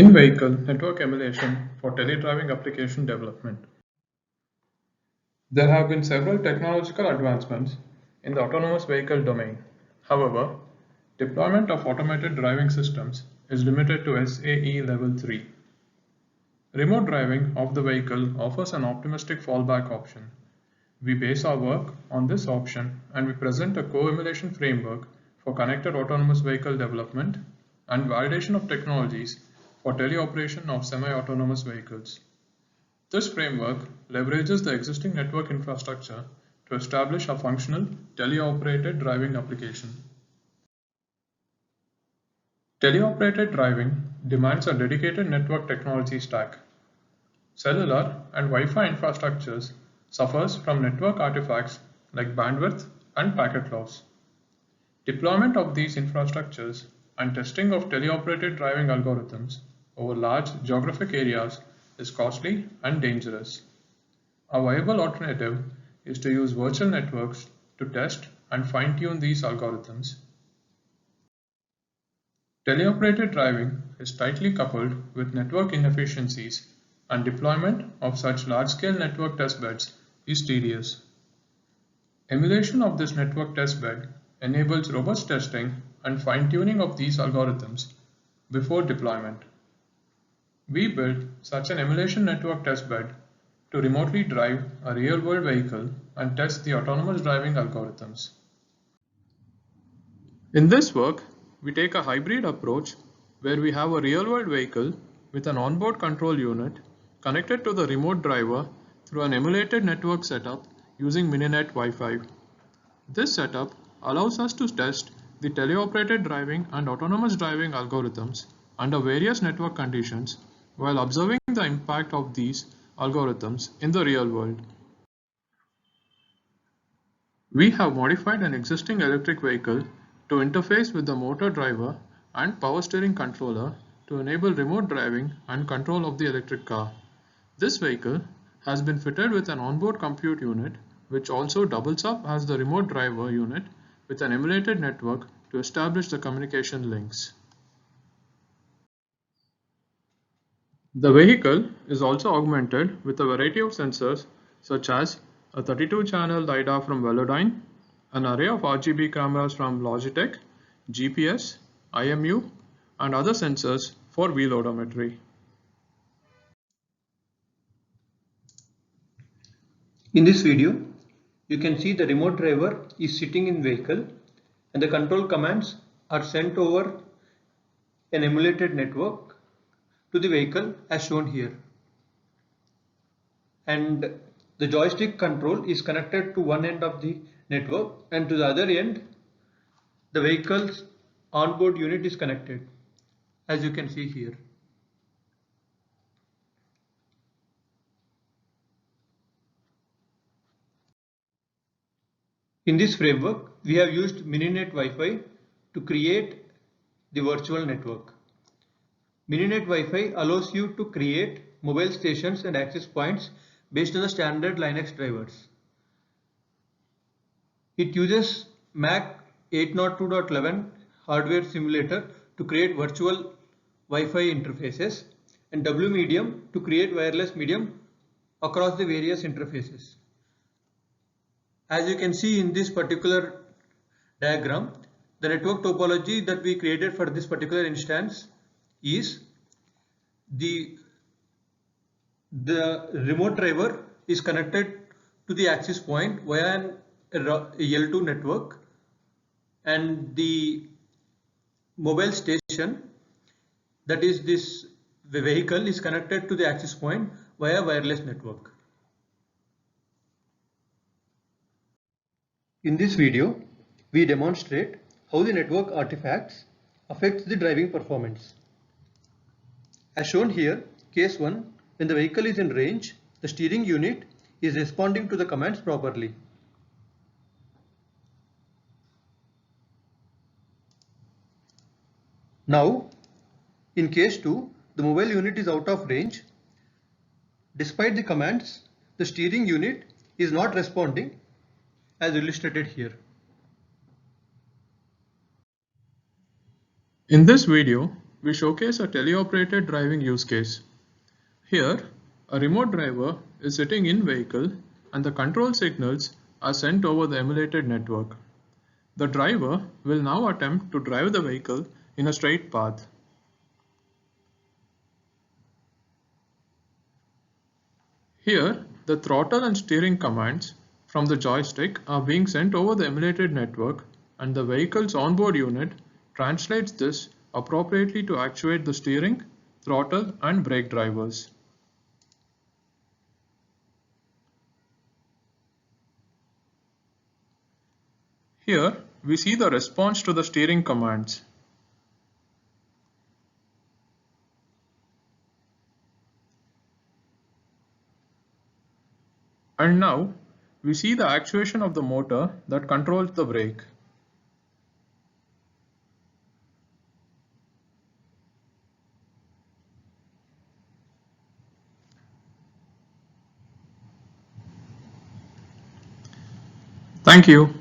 In-vehicle network emulation for teledriving application development. There have been several technological advancements in the autonomous vehicle domain. However, deployment of automated driving systems is limited to SAE Level 3. Remote driving of the vehicle offers an optimistic fallback option. We base our work on this option and we present a co-emulation framework for connected autonomous vehicle development and validation of technologies for teleoperation of semi-autonomous vehicles. This framework leverages the existing network infrastructure to establish a functional teleoperated driving application. Teleoperated driving demands a dedicated network technology stack. Cellular and Wi-Fi infrastructures suffers from network artifacts like bandwidth and packet loss. Deployment of these infrastructures and testing of teleoperated driving algorithms over large geographic areas is costly and dangerous. A viable alternative is to use virtual networks to test and fine-tune these algorithms. Teleoperated driving is tightly coupled with network inefficiencies, and deployment of such large-scale network testbeds is tedious. Emulation of this network testbed enables robust testing and fine-tuning of these algorithms before deployment. We built such an emulation network testbed to remotely drive a real-world vehicle and test the autonomous driving algorithms. In this work, we take a hybrid approach where we have a real-world vehicle with an onboard control unit connected to the remote driver through an emulated network setup using Mininet Wi-Fi. This setup allows us to test the teleoperated driving and autonomous driving algorithms under various network conditions while observing the impact of these algorithms in the real world. We have modified an existing electric vehicle to interface with the motor driver and power steering controller to enable remote driving and control of the electric car. This vehicle has been fitted with an onboard compute unit which also doubles up as the remote driver unit with an emulated network to establish the communication links. The vehicle is also augmented with a variety of sensors such as a 32-channel LiDAR from Velodyne, an array of RGB cameras from Logitech, GPS, IMU, and other sensors for wheel odometry. In this video, you can see the remote driver is sitting in vehicle and the control commands are sent over an emulated network to the vehicle as shown here. And the joystick control is connected to one end of the network and to the other end the vehicle's onboard unit is connected, as you can see here. In this framework, we have used Mininet Wi-Fi to create the virtual network. Mininet Wi-Fi allows you to create mobile stations and access points based on the standard Linux drivers. It uses MAC 802.11 hardware simulator to create virtual Wi-Fi interfaces and WMedium to create wireless medium across the various interfaces. As you can see in this particular diagram, the network topology that we created for this particular instance is the remote driver is connected to the access point via an L2 network, and the mobile station, that is the vehicle, is connected to the access point via wireless network. In this video, we demonstrate how the network artifacts affects the driving performance. As shown here, case 1, when the vehicle is in range, the steering unit is responding to the commands properly. Now, in case 2, the mobile unit is out of range. Despite the commands, the steering unit is not responding as illustrated here. In this video, we showcase a teleoperated driving use case. Here, a remote driver is sitting in vehicle and the control signals are sent over the emulated network. The driver will now attempt to drive the vehicle in a straight path. Here, the throttle and steering commands from the joystick are being sent over the emulated network, and the vehicle's onboard unit translates this appropriately to actuate the steering, throttle, and brake drivers. Here, we see the response to the steering commands. And now, we see the actuation of the motor that controls the brake. Thank you.